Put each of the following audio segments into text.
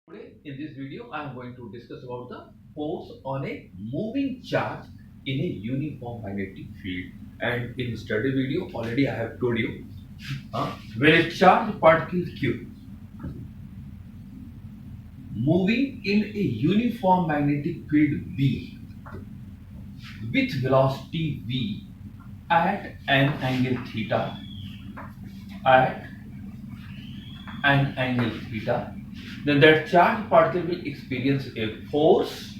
Today in this video I am going to discuss about the force on a moving charge in a uniform magnetic field. And in study video already I have told you when a charged particle Q moving in a uniform magnetic field B with velocity V at an angle theta at an angle theta, then that charged particle will experience a force,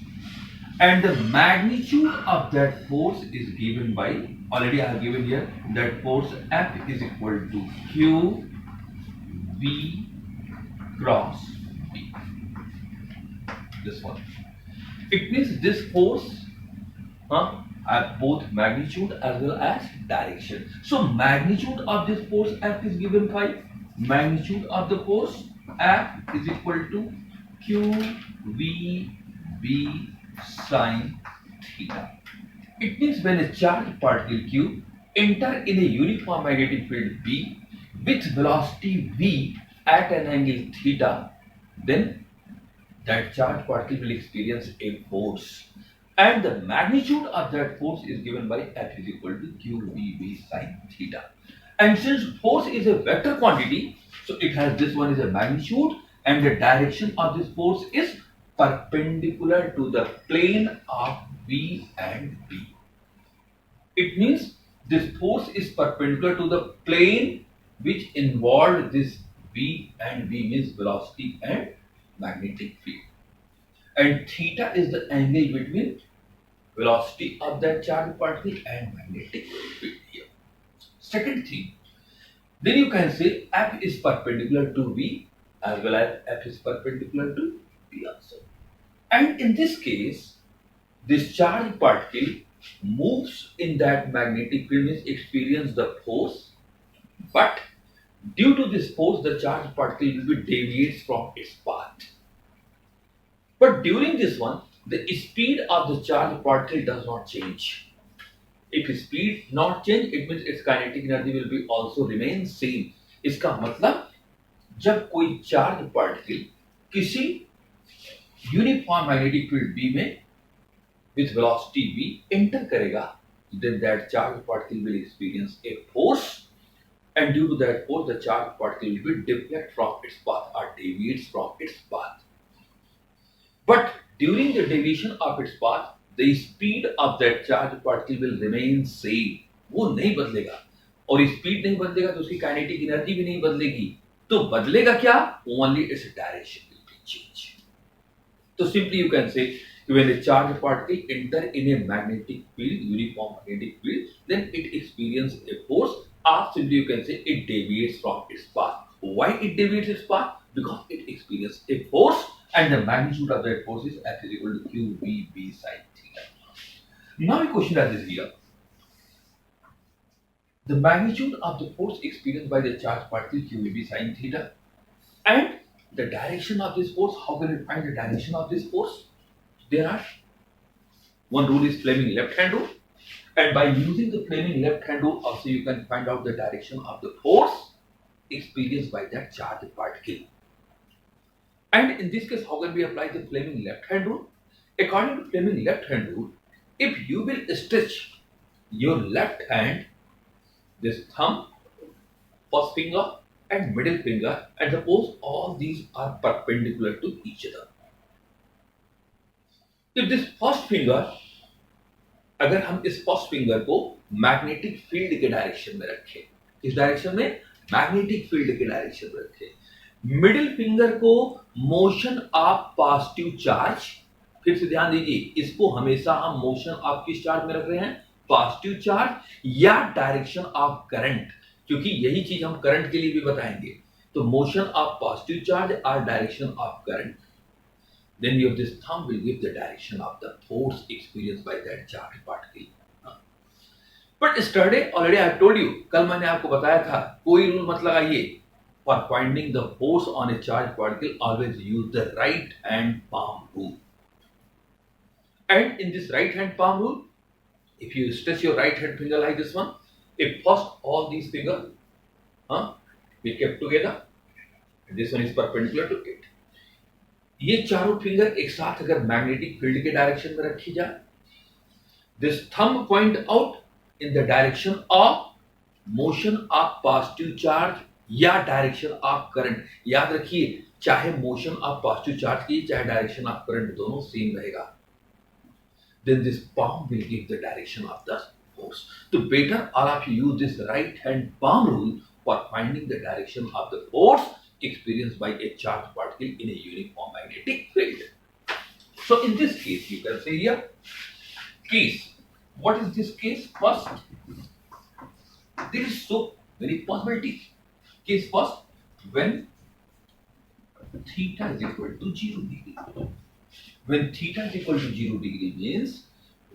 and the magnitude of that force is given by, already I have given here, that force F is equal to Q V cross B. This one. It means this force have both magnitude as well as direction. So magnitude of this force F is given by magnitude of the force F is equal to Q V B sine theta. It means when a charged particle Q enter in a uniform magnetic field B with velocity V at an angle theta, then that charged particle will experience a force, and the magnitude of that force is given by F is equal to QVB sine theta. And since force is a vector quantity, so it has this one is a magnitude, and the direction of this force is perpendicular to the plane of V and B. It means this force is perpendicular to the plane which involved this V, and V means velocity and magnetic field. And theta is the angle between velocity of that charged particle and magnetic field here. Second thing, then you can say F is perpendicular to V as well as F is perpendicular to V also. And in this case, this charged particle moves in that magnetic field, means experience the force, but due to this force, the charged particle will be deviates from its path. But during this one, the speed of the charged particle does not change. If speed not change, it means its kinetic energy will be also remain same. इसका मतलब जब कोई charge particle किसी uniform magnetic field B में with velocity v enter करेगा, then that charged particle will experience a force, and due to that force the charged particle will be deflect from its path or deviates from its path. But during the deviation of its path, the speed of that charged particle will remain same. वो नहीं बदलेगा, और speed नहीं बदलेगा तो उसकी kinetic energy भी नहीं बदलेगी. तो बदलेगा क्या? Only its direction will be changed. So simply you can say when a charged particle enter in a magnetic field, uniform magnetic field, then it experiences a force, or simply you can say it deviates from its path. Why it deviates its path? Because it experiences a force, and the magnitude of that force is F is equal to QVB sine theta. Now a question arises here. The magnitude of the force experienced by the charged particle QVB sine theta, and the direction of this force. How can we find the direction of this force? There are one rule is Fleming left hand rule, and by using the Fleming left hand rule also you can find out the direction of the force experienced by that charged particle. And in this case, how can we apply the Fleming left hand rule? According to Fleming left hand rule, if you will stretch your left hand, this thumb, first finger and middle finger, and suppose all these are perpendicular to each other. If this first finger, अगर हम इस first finger को magnetic field के direction में रखें, किस direction में? Magnetic field के डायरेक्शन में रखें. मिडिल फिंगर को मोशन ऑफ पॉजिटिव चार्ज, फिर से ध्यान दीजिए, इसको हमेशा हम मोशन ऑफ किस चार्ज में रख रहे हैं? पॉजिटिव चार्ज या डायरेक्शन ऑफ करंट, क्योंकि यही चीज हम करंट के लिए भी बताएंगे. तो मोशन ऑफ पॉजिटिव चार्ज और direction of current, then your this thumb will give the direction of the force experienced by that charged particle. But yesterday already I have told you, कल मैंने आपको बताया था, कोई रूल मत लगाइए. For finding the force on a charged particle, always use the right hand palm rule. And in this right hand palm rule, if you stretch your right hand finger like this one, if first all these fingers be kept together, this one is perpendicular to it. ये चारों finger एक साथ अगर magnetic field के direction में रखी जाए, this thumb point out in the direction of motion of positive charge या डायरेक्शन ऑफ करंट। याद रखिए, चाहे मोशन ऑफ पॉजिटिव चार्ज की चाहे डायरेक्शन ऑफ करंट, दोनों सेम रहेगा। Then this palm will give the direction of the force. So better all of you use this right hand palm rule for finding the direction of the force experienced by a charged particle in a uniform magnetic field. So in this case, you can say here, case. What is this case? First, there is so many possibilities. Case first, when theta is equal to 0 degree. When theta is equal to 0 degree means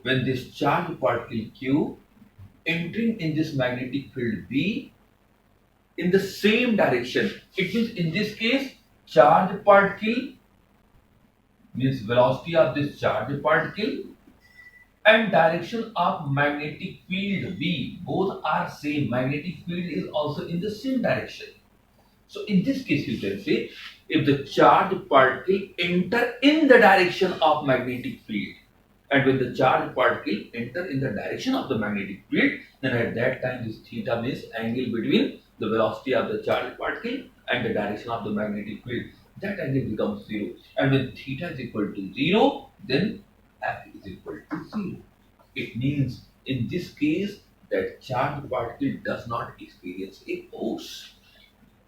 when this charged particle Q entering in this magnetic field B in the same direction. It means in this case, charged particle means velocity of this charged particle and direction of magnetic field B, both are same. Magnetic field is also in the same direction. So in this case, you can say if the charged particle enter in the direction of magnetic field, and when the charged particle enter in the direction of the magnetic field, then at that time this theta means angle between the velocity of the charged particle and the direction of the magnetic field. That angle becomes 0. And when theta is equal to 0, then F is equal to 0. It means in this case that charged particle does not experience a force.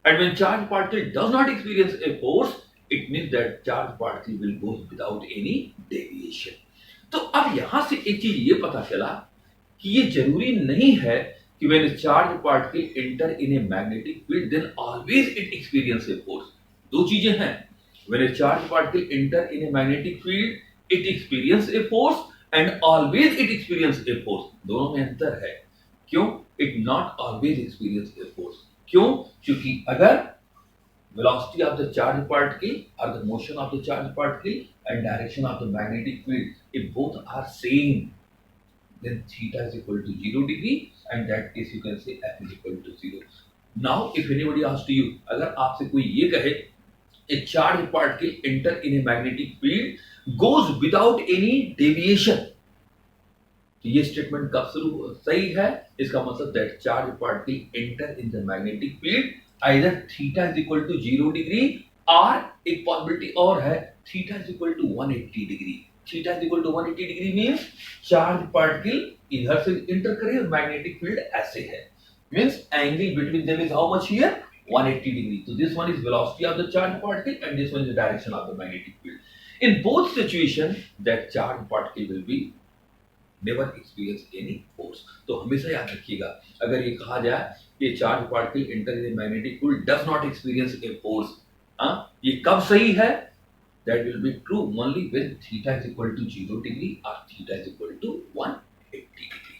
And when charged particle does not experience a force, it means that charged particle will go without any deviation. तो अब यहां से एक चीज ये पता चला कि ये जरूरी नहीं है कि when a charged particle enter in a magnetic field, then always it experience a force. दो चीजें हैं. When a charged particle enter in a magnetic field, it experience a force and always it experience a force. दोनों में अंतर है. क्यों? It not always experience a force. क्यों? क्योंकि अगर velocity of the charged particle or the motion of the charged particle and direction of the magnetic field, if both are same, then theta is equal to 0 degree, and that case you can say F is equal to 0. Now, if anybody asks to you, अगर आपसे कोई ये कहे, a charged particle enter in a magnetic field goes without any deviation, तो ये statement कब शुरू सही है? इसका मतलब that charge particle enter in the magnetic field either theta is equal to 0 degree और एक पॉसिबिलिटी और है theta is equal to 180 degree. Theta is equal to 180 degree means charge particle इधर से एंटर करे और मैग्नेटिक फील्ड ऐसे है, means angle between them is how much here 180 degree. So this one is velocity of the charged particle and this one is the direction of the magnetic field. In both situations, that charged particle will be never experience any force. तो हमेशा याद रखिएगा, अगर ये कहा जाए कि charge particle enter in magnetic field does not experience a force, ये कब सही है? That will be true only when theta is equal to 0 degree और theta is equal to 180 degree.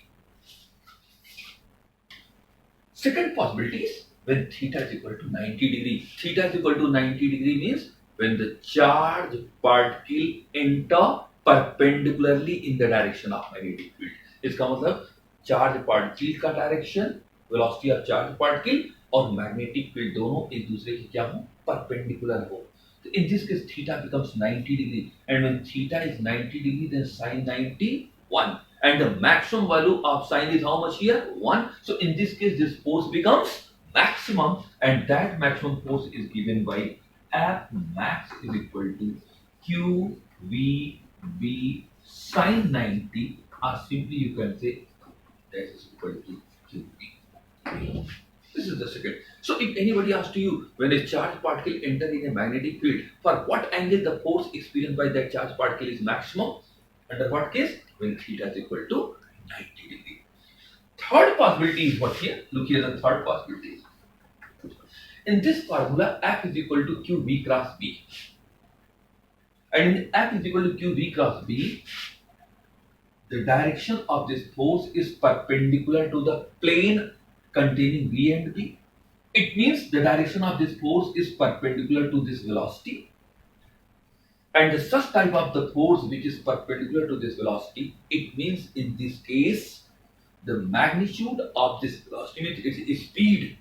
Second possibility is when theta is equal to 90 degree. Theta is equal to 90 degree means when the charge particle enter perpendicularly in the direction of magnetic field. इसका मतलब charge particle का direction, velocity of charge particle और magnetic field दोनों एक दूसरे के क्या हो? परपेंडिकुलर हो. So in this case theta becomes 90 degree, and when theta is 90 degree then sin 90 1, and the maximum value of sin is how much here? 1. So in this case this force becomes maximum, and that maximum force is given by F max is equal to QVB sin 90, or simply you can say that is equal to QV. This is the second. So if anybody asks to you, when a charged particle enter in a magnetic field, for what angle the force experienced by that charged particle is maximum? Under what case? When theta is equal to 90 degree. Third possibility is what here? Look here, the third possibility. In this formula, F is equal to QV cross B. And in F is equal to QV cross B, the direction of this force is perpendicular to the plane containing V and B. It means the direction of this force is perpendicular to this velocity. And such type of the force which is perpendicular to this velocity, it means in this case, the magnitude of this velocity means its speed.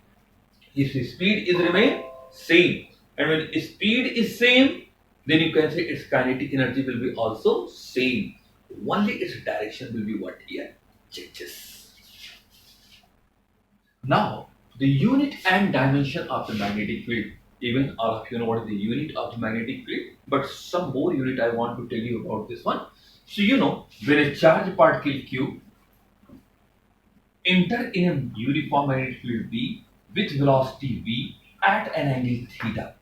If the speed is remain same, and when speed is same, then you can say its kinetic energy will be also same. Only its direction will be what here changes. Now, the unit and dimension of the magnetic field. Even all of you know what is the unit of the magnetic field, but some more unit I want to tell you about this one. So you know when a charged particle Q enter in a uniform magnetic field B with velocity V at an angle theta,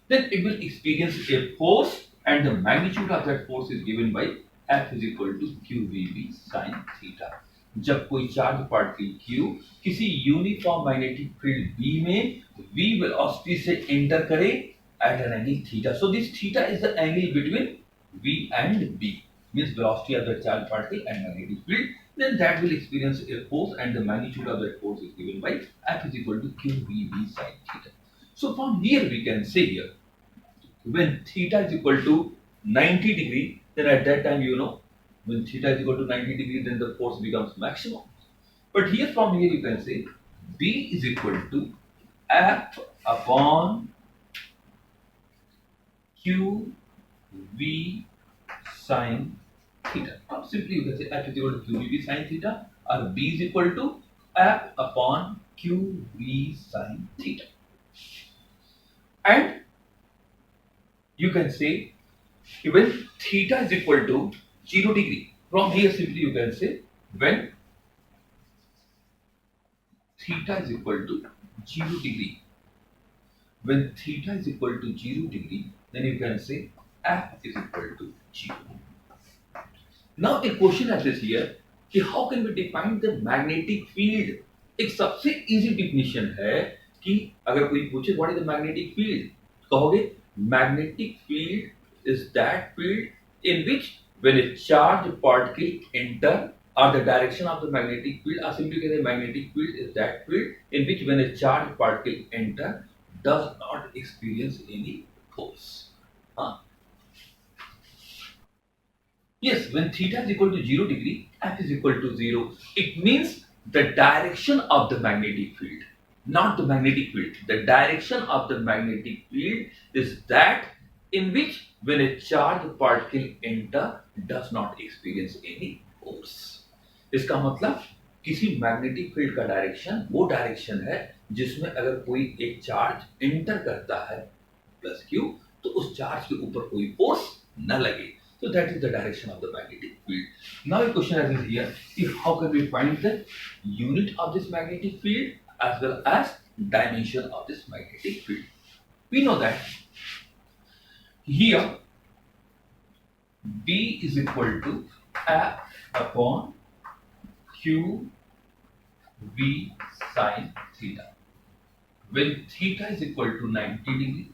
then it will experience a force and the magnitude of that force is given by F is equal to QVB sin theta. जब कोई charge particle Q किसी uniform magnetic field B में V velocity से enter करे at an angle theta. So this theta is the angle between V and B, means velocity of the charged particle and magnetic field. Then that will experience a force and the magnitude of that force is given by F is equal to QVB sin theta. So from here we can say here when theta is equal to 90 degree, then at that time you know when theta is equal to 90 degree, then the force becomes maximum. But here from here you can say B is equal to F upon Q V sin theta. Or simply you can say F is equal to Q V sin theta, or B is equal to F upon Q V sin theta. And you can say when theta is equal to 0 degree. From here simply you can say when theta is equal to 0 degree. When theta is equal to 0 degree, then you can say F is equal to 0. Now a question arises here कि how can we define the magnetic field? एक सबसे easy definition है कि अगर कोई पूछे what is the magnetic field, कहोगे magnetic field is that field in which when a charge particle enter or the direction of the magnetic field, or simply say the magnetic field is that field in which when a charged particle enter does not experience any force. Huh? Yes, when theta is equal to 0 degree, F is equal to 0. It means the direction of the magnetic field, not the magnetic field. The direction of the magnetic field is that in which when a charged particle enter does not experience any force. इसका मतलब किसी magnetic field का direction वो direction है जिसमें अगर कोई एक चार्ज एंटर करता है प्लस क्यू तो उस चार्ज के ऊपर कोई फोर्स न लगे. So that is the direction of the magnetic field. Now a question arises here, if how can we find the unit of this magnetic field as well as dimension of this magnetic field? We know that here B is equal to F upon Q V sin theta. When theta is equal to 90 degree,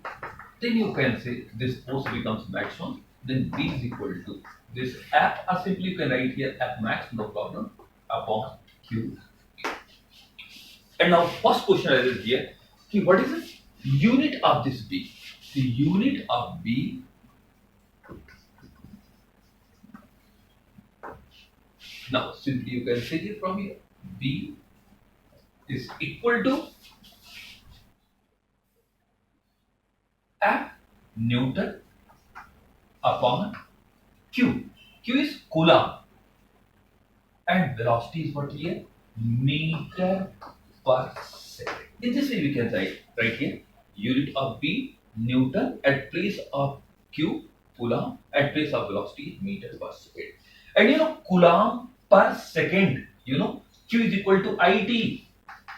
then you can say this force becomes maximum. Then B is equal to this F, or simply you can write here F max, no problem, upon Q. And now first question arises here, okay, what is the unit of this B? The unit of B now simply you can say here from here B is equal to F Newton upon Q. Q is Coulomb and velocity is what here? Meter per second. In this way we can write right here unit of B Newton, at place of Q Coulomb, at place of velocity meter per second. And you know Coulomb per second, you know Q is equal to IT.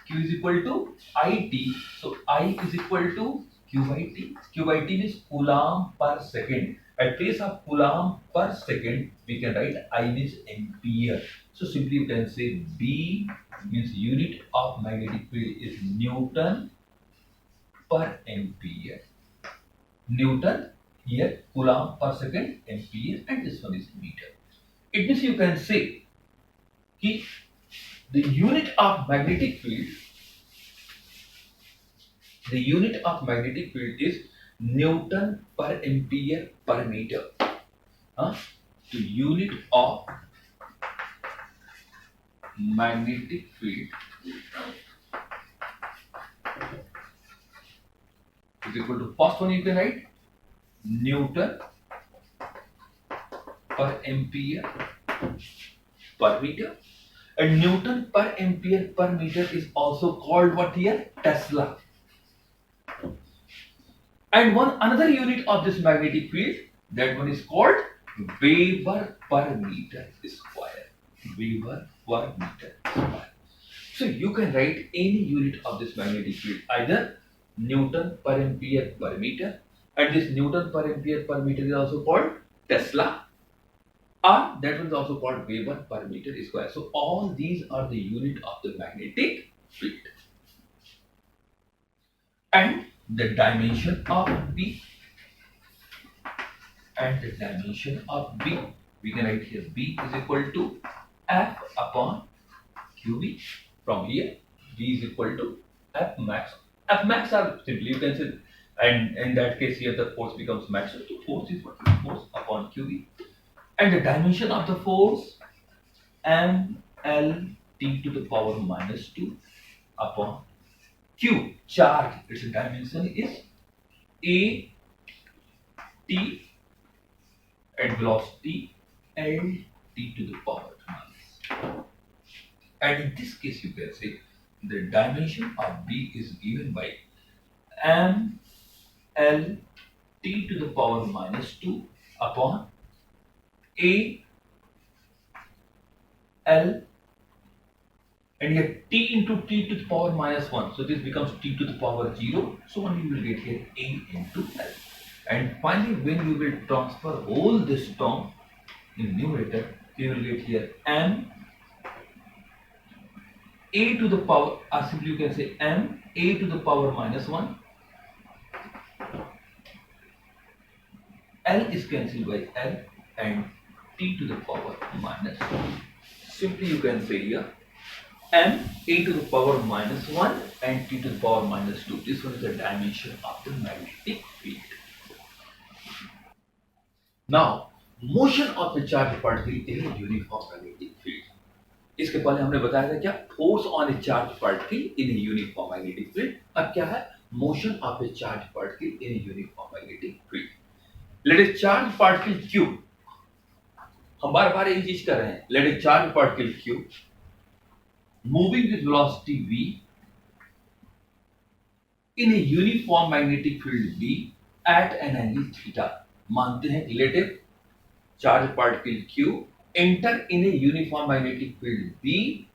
Q is equal to IT. So I is equal to Q by T. Q by T means Coulomb per second. At place of Coulomb per second, we can write I means ampere. So simply you can say B means unit of magnetic field is Newton per ampere. Newton here, Coulomb per second, ampere, and this one is meter. It means you can say कि the unit of magnetic field is Newton per ampere per meter. The unit of magnetic field is equal to first one you can write Newton per ampere per meter. And Newton per ampere per meter is also called what here? Tesla. And one another unit of this magnetic field, that one is called Weber per meter square. Weber per meter square. So you can write any unit of this magnetic field, either Newton per ampere per meter, and this Newton per ampere per meter is also called Tesla, or that one is also called Weber per meter square. So all these are the unit of the magnetic field. And the dimension of B, we can write here B is equal to F upon QB. From here, B is equal to F max. F max are simply you can say, and in that case here the force becomes max. So force is what? Force upon QB. And the dimension of the force ML T to the power minus 2 upon Q. Charge, its dimension is A T at velocity L T to the power minus. And in this case, you can say the dimension of B is given by M L T to the power minus 2 upon A L, and here T into T to the power minus 1. So this becomes T to the power 0. So only you will get here A into L. And finally, when you will transfer all this term in numerator, you will get here M A to the power, or simply you can say M A to the power minus 1. L is cancelled by L, and T to the power minus 1. Simply you can say here M A to the power minus 1 and T to the power minus 2. This one is the dimension of the magnetic field. Now, motion of the charged particle in a uniform magnetic field. इसके पहले हमने बताया था क्या? Force on a charged particle in a uniform magnetic field. अब क्या है? Motion of a charged particle in a uniform magnetic field. Let a charged particle Q. हम बार-बार यही चीज कर रहे हैं. Let a charged particle Q moving with velocity v in a uniform magnetic field B at an angle theta. मानते हैं relative charged particle Q enter in a uniform magnetic field B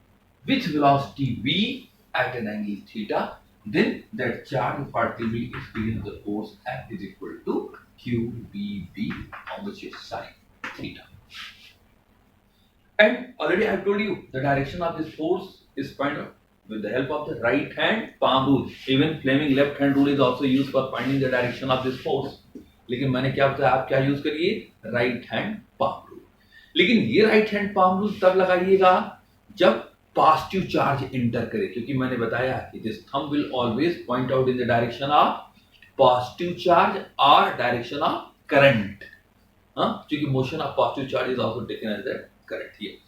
with velocity v at an angle theta, then that charged particle will experience the force F is equal to QBB, how much is sine theta. And already I have told you the direction of this force is found out with the help of the right hand palm rule. Even Fleming left hand rule is also used for finding the direction of this force. लेकिन मैंने क्या बताया, आप क्या use करिए? Right hand palm rule. लेकिन ये right hand palm rule तब लगाइएगा जब पॉजिटिव चार्ज एंटर करे, क्योंकि मैंने बताया कि this thumb will always point out in the direction of positive charge और डायरेक्शन ऑफ करंट. क्योंकि motion of positive charge is also taken as the current here.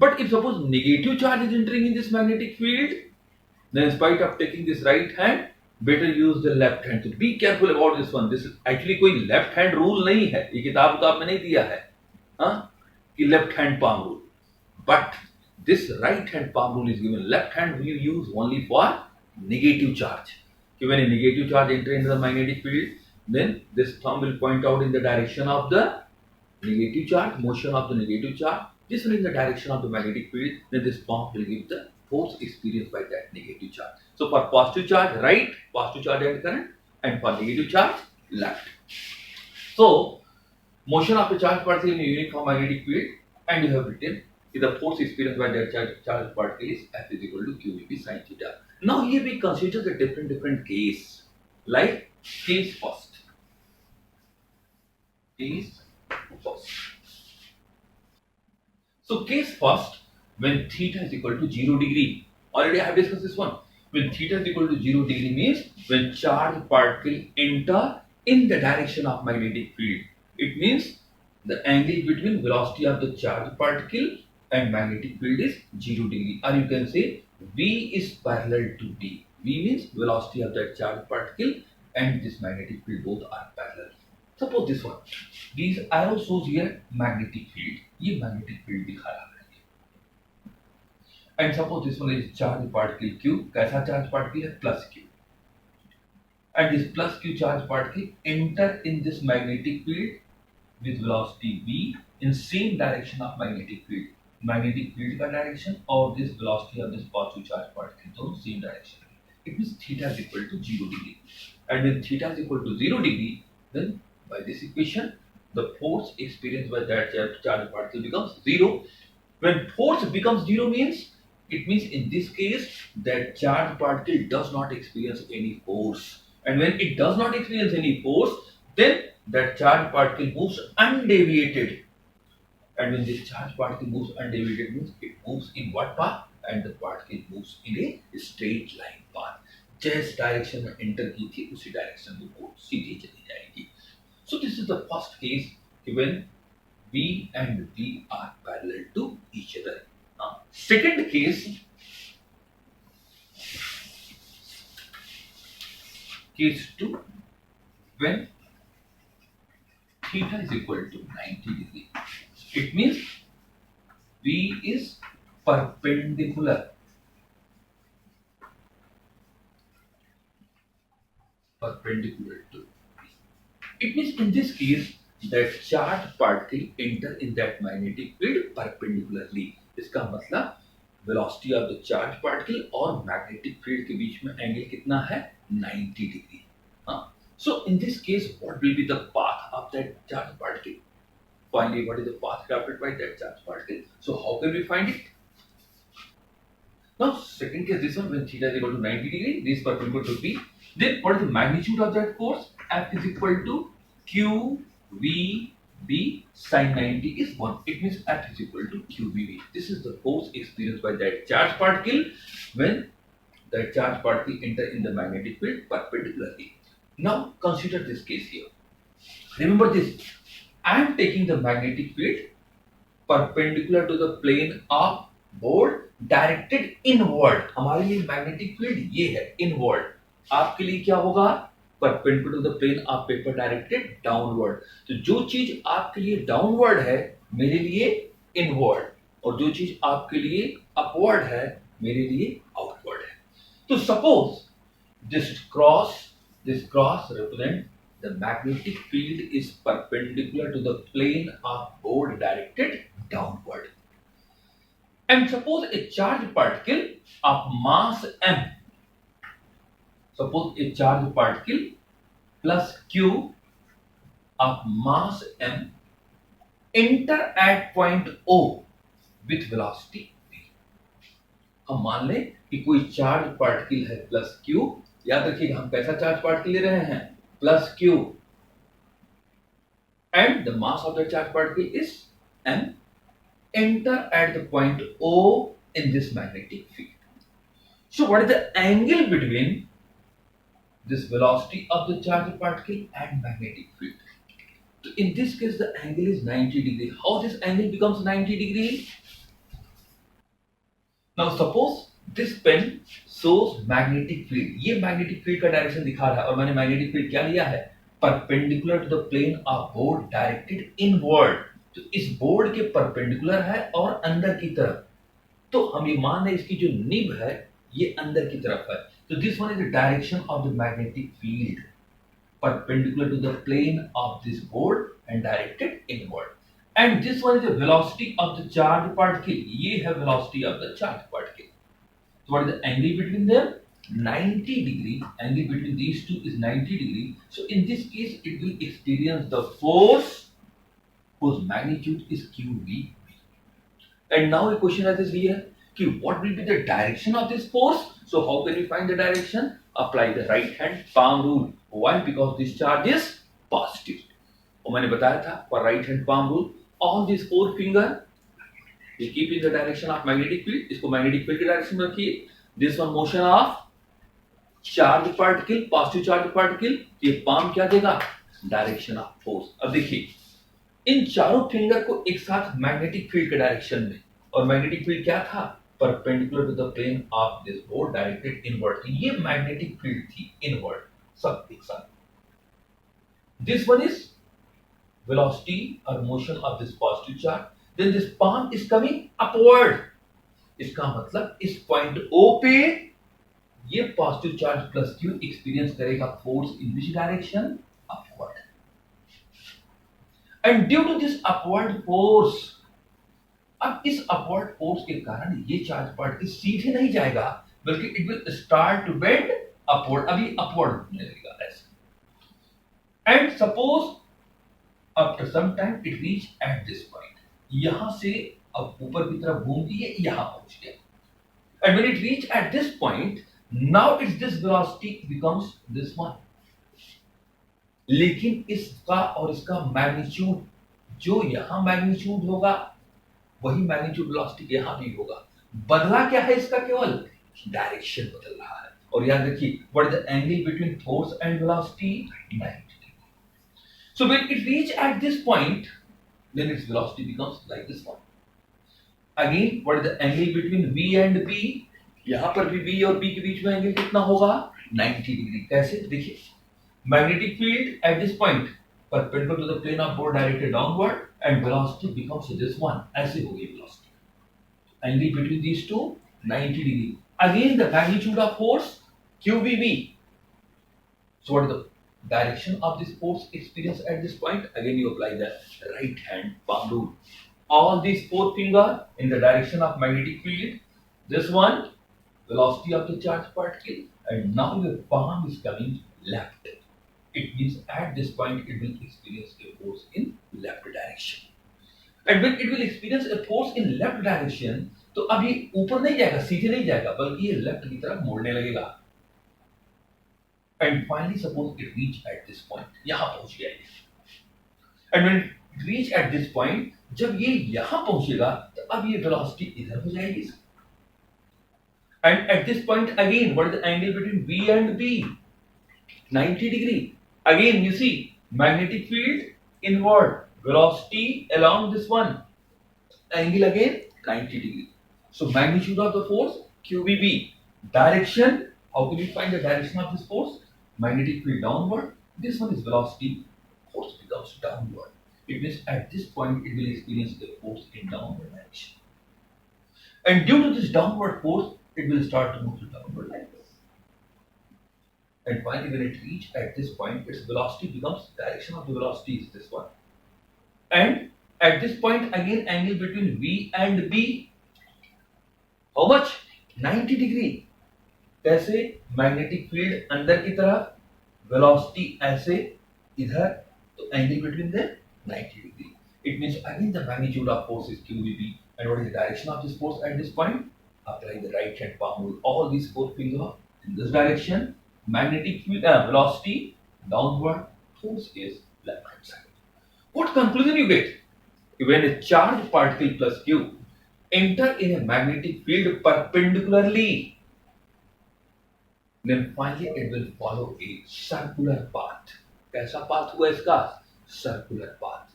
But if suppose negative charge is entering in this magnetic field, then in spite of taking this right hand, better use the left hand. So be careful about this one. This is actually कोई left hand rule नहीं है. ये किताब में नहीं दिया है, कि left hand palm rule. But this right hand palm rule is given. Left hand we use only for negative charge. कि when a negative charge enter into the magnetic field, then this thumb will point out in the direction of the negative charge, motion of the negative charge. This one in the direction of the magnetic field, then this palm will give the force experienced by that negative charge. So for positive charge, right, positive charge and current, and for negative charge, left. So motion of the charged particle in a uniform magnetic field, and you have written if the force experienced by that charged particle is F is equal to QVB sin theta. Now here we consider the different case, like case first. Case first. So case first, when theta is equal to 0 degree. Already I have discussed this one. When theta is equal to 0 degree means when charged particle enter in the direction of magnetic field. It means the angle between velocity of the charged particle and magnetic field is 0 degree. Or you can say V is parallel to D. V means velocity of that charged particle and this magnetic field both are parallel. Suppose this one, this arrow shows here magnetic field, ये magnetic field दिखा रहा है। And suppose this one is charge particle q, कैसा charge particle है, plus q, and this plus q charge particle enter in this magnetic field with velocity v in same direction of magnetic field. Magnetic field का direction और this velocity of this positive charge particle दोनों same direction. It means theta is equal to 0 degree. And when theta is equal to 0 degree, then by this equation, the force experienced by that charge particle becomes 0. When force becomes 0 means in this case that charge particle does not experience any force. And when it does not experience any force, then that charge particle moves undeviated. And when this charge particle moves undeviated means it moves in what path? And the particle moves in a straight line path. जिस direction में enter की थी उसी direction में वो सीधी चली जाएगी. So this is the first case when V and V are parallel to each other. Now, second case, case 2, when theta is equal to 90 degree. It means V is perpendicular to V. It means in this case that charged particle enter in that magnetic field perpendicularly. इसका मतलब velocity of the charged particle और magnetic field के बीच में angle कितना है, 90 degree. हाँ. So in this case, what will be the path of that charged particle? Finally, what is the path crafted by that charged particle? So how can we find it? Now, second case, this one, when theta is equal to 90 degree, this perpendicular to B. Then what is the magnitude of that force? F is equal to Q V B sin 90 is 1. It means F is equal to Q V B. This is the force experienced by that charged particle when that charged particle enter in the magnetic field perpendicularly. Now consider this case here. Remember this. I am taking the magnetic field perpendicular to the plane of board directed inward. हमारे लिए magnetic field ये है inward. आपके लिए क्या होगा, perpendicular to the plane of paper directed downward. तो जो चीज आपके लिए डाउनवर्ड है मेरे लिए इनवर्ड, और जो चीज आपके लिए अपवर्ड है मेरे लिए आउटवर्ड है. तो suppose this cross represent the magnetic field is perpendicular to the plane of board directed downward. And suppose a charged particle of mass m, suppose a charged particle plus q of mass m enter at point O with velocity v. हम मान लें कि कोई charge particle है plus q. याद रखिएगा हम कैसा चार्ज पार्टिकल ले रहे हैं, plus q, and the mass of the charged particle is m. Enter at the point O in this magnetic field. So what is the angle between this velocity of the charged particle and magnetic field? So in this case the angle is 90 degree. How this angle becomes 90 degree? Now suppose this pen shows magnetic field. ये magnetic field का direction दिखा रहा है और मैंने magnetic field क्या लिया है, perpendicular to the plane of board directed inward. तो इस बोर्ड के परपेंडिकुलर है और अंदर की तरफ. तो हम ये मान रहे इसकी जो निब है ये अंदर की तरफ है. तो this one is the direction of the magnetic field perpendicular to the plane of this board and directed inward. And this one is the velocity of the charge particle. ये है velocity of the charge particle. So what is the angle between them? 90 degree. Angle between these two is 90 degree. So in this case it will experience the force whose magnitude is QV. And now a question arises here, what will be the direction of this force? So how can we find the direction? Apply the right hand palm rule. Why? Because this charge is positive. और मैंने बताया था for right hand palm rule, all these four finger we keep in the direction of magnetic field. इसको magnetic field की direction में रखिए. This one motion of charge particle, positive charge particle, ये palm क्या देगा, direction of force. अब देखिए इन चारों फिंगर को एक साथ मैग्नेटिक फील्ड के डायरेक्शन में, और मैग्नेटिक फील्ड क्या था, perpendicular to the plane of this board directed inward. ये मैग्नेटिक फील्ड थी इनवर्ड, सब एक साथ. This one is velocity or motion of this positive charge, then this palm is coming upward. इसका मतलब इस पॉइंट O पे ये positive charge plus Q experience करेगा force in which direction, upward. And due to this upward force, अब इस upward force के कारण ये चार्ज पार्टिकल सीधे नहीं जाएगा बल्कि it will start to bend upward. अभी अपवर्ड होने लगेगा ऐसे. And suppose after some time it reach at this point. यहां से अब ऊपर की तरफ घूम के ये यहां पहुंच गया. And when it reach at this point, now it's this velocity becomes this one. लेकिन इसका और इसका मैग्नीट्यूड, जो यहां मैग्नीट्यूड होगा वही मैग्नीट्यूड वेलोसिटी यहां भी होगा. बदला क्या है इसका, केवल डायरेक्शन बदल रहा है. और याद रखिए, what is the angle between force and velocity, 90. So when it reach at this point, then its velocity becomes like this one. Again, what is the angle between V and B? यहां पर भी V और B के बीच में angle कितना होगा, 90 degree. कैसे, देखिए, magnetic field at this point perpendicular to the plane of board directed downward and velocity becomes this one. ऐसे होगी velocity. Angle between these two, 90 degree. Again, the magnitude of force QVB. So what is the direction of this force experienced at this point? Again, you apply the right hand palm rule. All these four fingers in the direction of magnetic field. This one, velocity of the charged particle, and now your palm is coming left. It means at this point it will experience a force in left direction. And when it will experience a force in left direction, तो अब ये ऊपर नहीं जाएगा, सीधे नहीं जाएगा, बल्कि ये लेफ्ट की तरफ मोड़ने लगेगा. And finally, suppose it reach at this point, यहाँ पहुंच गया ये. And when it reach at this point, जब ये यहाँ पहुंचेगा तो अब ये वेलोसिटी इधर हो जाएगी. And at this point again, what is the angle between V and B? 90 degree. Again, you see, magnetic field inward, velocity along this one, angle again 90 degree. So magnitude of the force QVB. Direction, how can we find the direction of this force? Magnetic field downward. This one is velocity. Force becomes downward. It means at this point it will experience the force in downward direction. And due to this downward force, it will start to move to downward like this. And finally, when it reach at this point, its velocity becomes, direction of the velocity is this one. And at this point again, angle between V and B, how much? 90 degree. कैसे, magnetic field अंदर की तरफ, velocity ऐसे इधर, तो angle between the 90 degree. It means again the magnitude of force is QVB. And what is the direction of this force at this point? Apply the right hand palm rule. All these four fingers in this direction. Magnetic field, velocity downward, force is left hand side. What conclusion you get? When a charged particle plus Q enter in a magnetic field perpendicularly, then finally it will follow a circular path. कैसा path हुआ इसका? Circular path.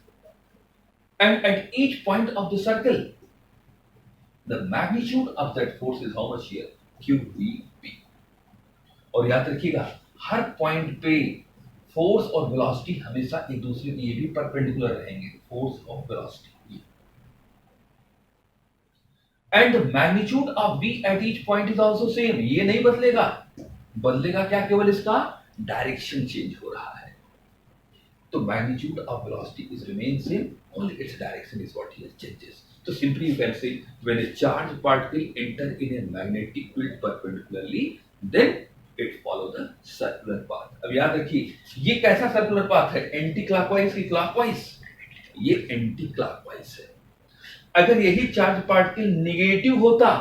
And at each point of the circle, the magnitude of that force is how much here? QVB. और याद रखिएगा, हर point पे force और velocity हमेशा एक दूसरे के ये भी परपेंडिकुलर रहेंगे. फोर्स और velocity. And the magnitude of V at each point is also same. ये नहीं बदलेगा. बदलेगा क्या? केवल इसका डायरेक्शन चेंज हो रहा है. तो magnitude of velocity is remain same, only its direction is what here changes. So simply you can say when a charged particle enter in a magnetic field perpendicularly, then it follow the circular path. अब याद रखिए, ये कैसा circular path है? Anti clockwise की clockwise? ये anti clockwise है. अगर यही चार्ज पार्टिकल नेगेटिव होता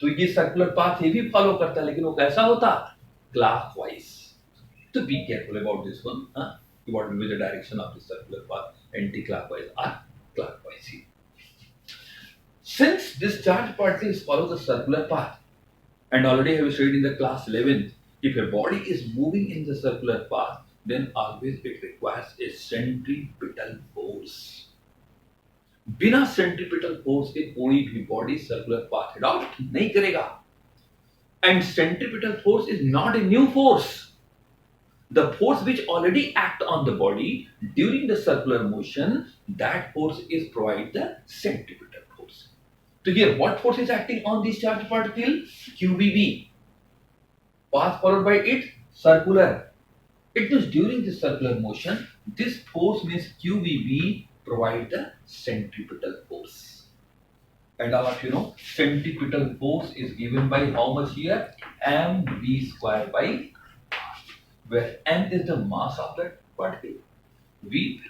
तो ये सर्कुलर पाथ ये भी फॉलो करता, लेकिन वो कैसा होता? क्लॉकवाइज. तो be careful about this one. What will be the direction of this circular path? Anti clockwise और क्लॉकवाइज ही. Since this charged particles follow the circular path, and already I have studied in the class 11th, if a body is moving in the circular path, then always it requires a centripetal force. बिना centripetal force के कोई भी body circular path adopt नहीं करेगा. And centripetal force is not a new force. the force which already act on the body during the circular motion, that force is provide the centripetal force. So here, what force is acting on this charged particle? QBB. Path followed by it, circular. It means during this circular motion, this force means QBB provide the centripetal force. And all of you know, centripetal force is given by how much here? mv square by where m is the mass of that particle, v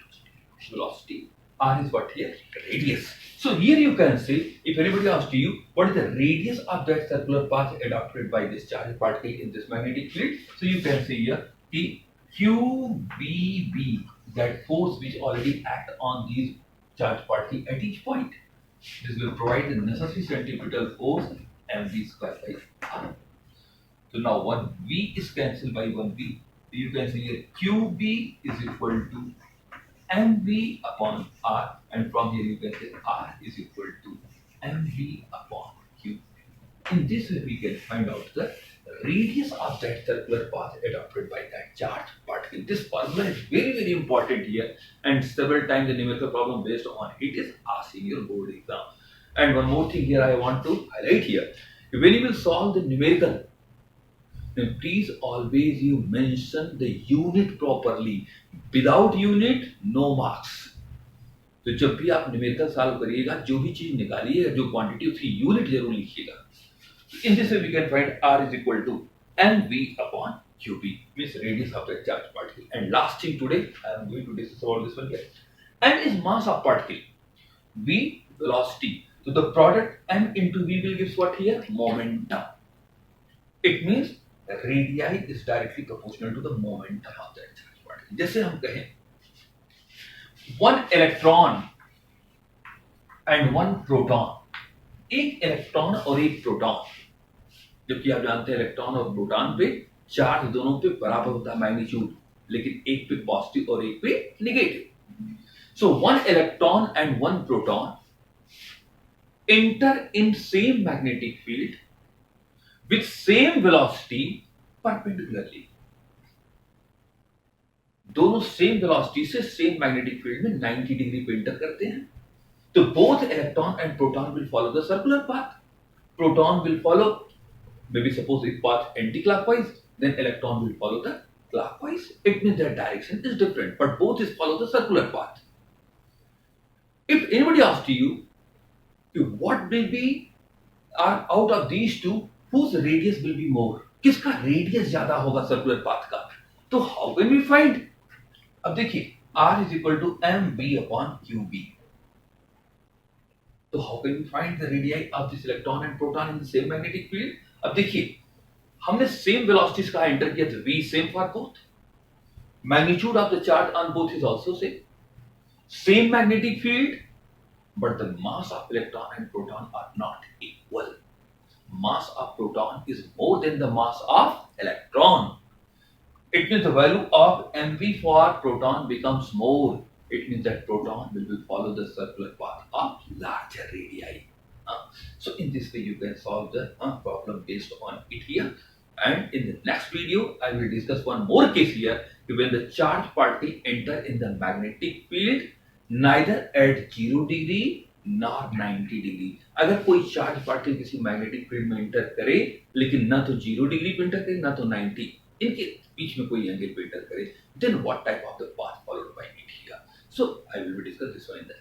velocity, r is what here? Radius. So here you can say, if anybody asks you what is the radius of that circular path adopted by this charged particle in this magnetic field, so you can say here QBB, that force which already act on these charged particle at each point. This will provide the necessary centripetal force mv square by r. So now one v is cancelled by one v. You can see here QB is equal to mv upon r, and from here you can say r is equal to mv upon q. In this way we can find out the radius of that circular path adopted by that charged particle. This formula is very important here, and several times the numerical problem based on it is asked in your board exam. And one more thing here I want to highlight here. When you will solve the numerical, then please always you mention the unit properly. Without unit, no marks. तो जब भी आप numerical solve करिएगा, जो भी चीज निकालिएगा, जो quantity उसकी यूनिट जरूर लिखिएगा. In this way we can find r is equal to mv upon qb, means radius of the charged particle. And last thing today I am going to discuss about this one here. M is mass of particle, v velocity. So the product m into v will gives what here? Momentum. It means radii is directly proportional to the momentum of that charged particle. जैसे हम कहें one electron and one proton, एक electron और एक proton, जबकि आप जानते हैं इलेक्ट्रॉन और प्रोटॉन पे चार्ज दोनों पे बराबर होता है मैग्नीट्यूड, लेकिन एक पे पॉजिटिव और एक पे negative. So one electron and one proton enter in same magnetic field with same velocity perpendicularly. दोनों सेम वेलोसिटी से सेम मैग्नेटिक फील्ड में 90 डिग्री पे एंटर करते हैं. तो both electron and proton will follow the circular path. Proton will follow, maybe suppose if path anti-clockwise, then electron will follow the clockwise. It means their direction is different, but both is follow the circular path. If anybody asks you, what will be out of these two, whose radius will be more? किसका radius ज्यादा होगा circular path का? तो how can we find? अब देखिए r is equal to mv upon qb. तो how can we find the radii of this electron and proton in the same magnetic field? अब देखिए हमने सेम वेलोसिटीज का enter किया, तो v same for both. Magnitude of the charge on both is also same magnetic field, but the mass of electron and proton are not equal. Mass of proton is more than the mass of electron. It means the value of mv for proton becomes more. It means that proton will follow the circular path of larger radii. So in this way you can solve the problem based on it here. And in the next video I will discuss one more case here, when the charged particle enter in the magnetic field neither at 0 degree nor 90 degree. अगर कोई charge particle किसी magnetic field में enter करे, लेकिन ना तो 0 degree पे enter करे ना तो 90, इनके बीच में कोई एंगल पे एंटर करे, then what type of the path followed by it here? So I will discuss this one in the